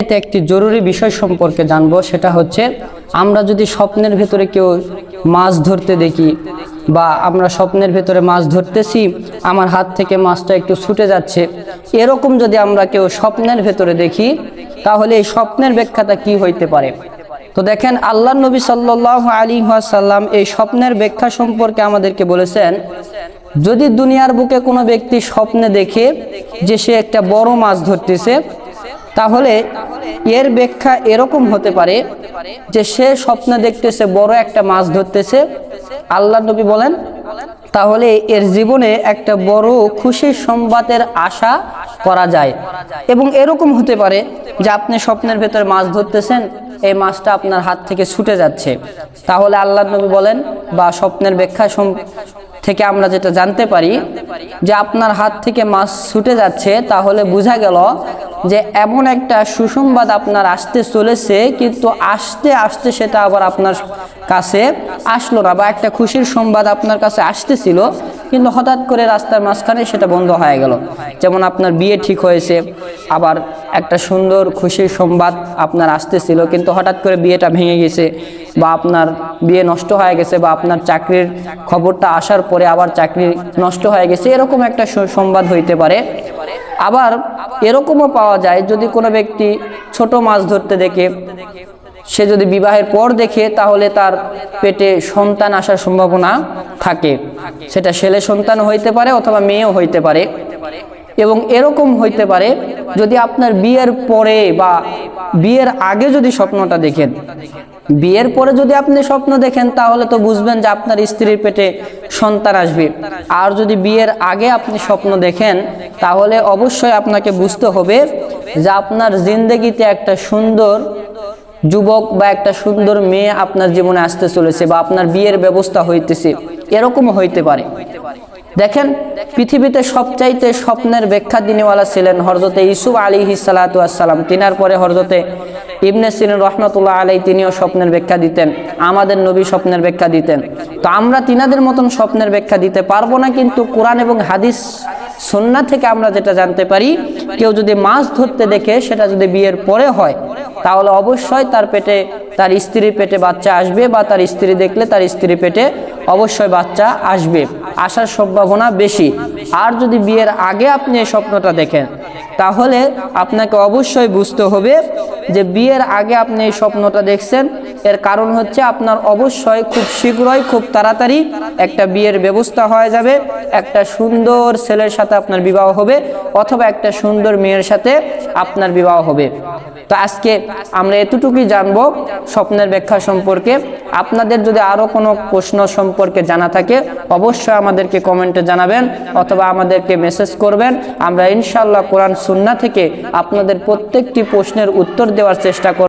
চাইতে একটি জরুরি বিষয় সম্পর্কে জানবো, সেটা হচ্ছে আমরা যদি স্বপ্নের ভেতরে কেউ মাছ ধরতে দেখি বা আমরা স্বপ্নের ভেতরে মাছ ধরতেছি, আমার হাত থেকে মাছটা একটু ছুটে যাচ্ছে, এরকম যদি আমরা কেউ স্বপ্নের ভেতরে দেখি, তাহলে এই স্বপ্নের ব্যাখ্যাটা কি হইতে পারে? তো দেখেন, আল্লাহর নবী সাল্লাল্লাহু আলাইহি ওয়াসাল্লাম এই স্বপ্নের ব্যাখ্যা সম্পর্কে আমাদেরকে বলেছেন, যদি দুনিয়ার বুকে কোনো ব্যক্তি স্বপ্নে দেখে যে সে একটা বড় মাছ ধরতেছে, তাহলে এর ব্যাখ্যা এরকম হতে পারে যে সে স্বপ্নে দেখতেছে বড় একটা মাছ ধরতেছে। আল্লাহর নবী বলেন, তাহলে এর জীবনে একটা বড় খুশির সংবাদের আশা করা যায়। এবং এরকম হতে পারে যে আপনি স্বপ্নের ভেতরে মাছ ধরতেছেন, এই মাছটা আপনার হাত থেকে ছুটে যাচ্ছে। তাহলে আল্লাহর নবী বলেন, বা স্বপ্নের ব্যাখ্যা থেকে আমরা যেটা জানতে পারি যে আপনার হাত থেকে মাছ ছুটে যাচ্ছে, তাহলে বোঝা গেল যে এমন একটা সুসংবাদ আপনার আসতে চলেছে, কিন্তু আস্তে আস্তে সেটা আবার আপনার কাছে আসলো না, বা একটা খুশির সংবাদ আপনার কাছে আসতেছিল কিন্তু হঠাৎ করে রাস্তার মাঝখানে সেটা বন্ধ হয়ে গেল। যেমন আপনার বিয়ে ঠিক হয়েছে, আবার একটা সুন্দর খুশির সংবাদ আপনার আসতেছিল, কিন্তু হঠাৎ করে বিয়েটা ভেঙে গেছে, বা আপনার বিয়ে নষ্ট হয়ে গেছে, বা আপনার চাকরির খবরটা আসার পরে আবার চাকরি নষ্ট হয়ে গেছে, এরকম একটা সংবাদ হইতে পারে। আবার এরকমও পাওয়া যায়, যদি কোনো ব্যক্তি ছোট মাছ ধরতে দেখে, সে যদি বিবাহের পর দেখে, তাহলে তার পেটে সন্তান আসার সম্ভাবনা থাকে। সেটা ছেলে সন্তান হইতে পারে অথবা মেয়েও হইতে পারে। এবং এরকম হইতে পারে যদি আপনার বিয়ের পরে বা বিয়ের আগে যদি স্বপ্নটা দেখেন। বিয়ের পরে যদি আপনি স্বপ্ন দেখেন, তাহলে তো বুঝবেন যে আপনার স্ত্রীর পেটে সন্তান আসবে। আর যদি বিয়ের আগে আপনি স্বপ্ন দেখেন, তাহলে অবশ্যই আপনাকে বুঝতে হবে যে আপনার জিন্দেগিতে একটা সুন্দর যুবক বা একটা সুন্দর মেয়ে আপনার জীবনে আসতে চলেছে, বা আপনার বিয়ের ব্যবস্থা হইতেছে, এরকম হইতে পারে। দেখেন, পৃথিবীতে সবচাইতে স্বপ্নের ব্যাখ্যা দিনেওয়ালা ছিলেন হযরতে ইউসুফ আলাইহিস সালাতু ওয়াস সালাম। তিনার পরে হযরতে ইবনে সিরিন রাহমাতুল্লাহ আলাইহি, তিনিও স্বপ্নের ব্যাখ্যা দিতেন। আমাদের নবী স্বপ্নের ব্যাখ্যা দিতেন। তো আমরা তিনাদের মতন স্বপ্নের ব্যাখ্যা দিতে পারবো না, কিন্তু কোরআন এবং হাদিস সুন্নাহ থেকে আমরা যেটা জানতে পারি, কেউ যদি মাছ ধরতে দেখে, সেটা যদি বিয়ের পরে হয়, তাহলে অবশ্যই তার পেটে, তার স্ত্রীর পেটে বাচ্চা আসবে, বা তার স্ত্রী দেখলে তার স্ত্রীর পেটে অবশ্যই বাচ্চা আসবে, আসার সম্ভাবনা বেশি। আর যদি বিয়ের আগে আপনি এই স্বপ্নটা দেখেন, তাহলে আপনাকে অবশ্যই বুঝতে হবে যে বিয়ের আগে আপনি এই স্বপ্নটা দেখছেন, এর কারণ হচ্ছে আপনার অবশ্যই খুব শীঘ্রই, খুব তাড়াতাড়ি একটা বিয়ের ব্যবস্থা হয়ে যাবে। একটা সুন্দর ছেলের সাথে আপনার বিবাহ হবে, অথবা একটা সুন্দর মেয়ের সাথে আপনার বিবাহ হবে। তো আজকে আমরা এতটুকুই জানবো স্বপ্নের ব্যাখ্যা সম্পর্কে। আপনাদের যদি আরো কোনো প্রশ্ন সম্পর্কে জানা থাকে, অবশ্যই আমাদেরকে কমেন্টে জানাবেন অথবা আমাদেরকে মেসেজ করবেন। আমরা ইনশাআল্লাহ কোরআন সুন্নাহ থেকে আপনাদের প্রত্যেকটি প্রশ্নের উত্তর দেওয়ার চেষ্টা করব।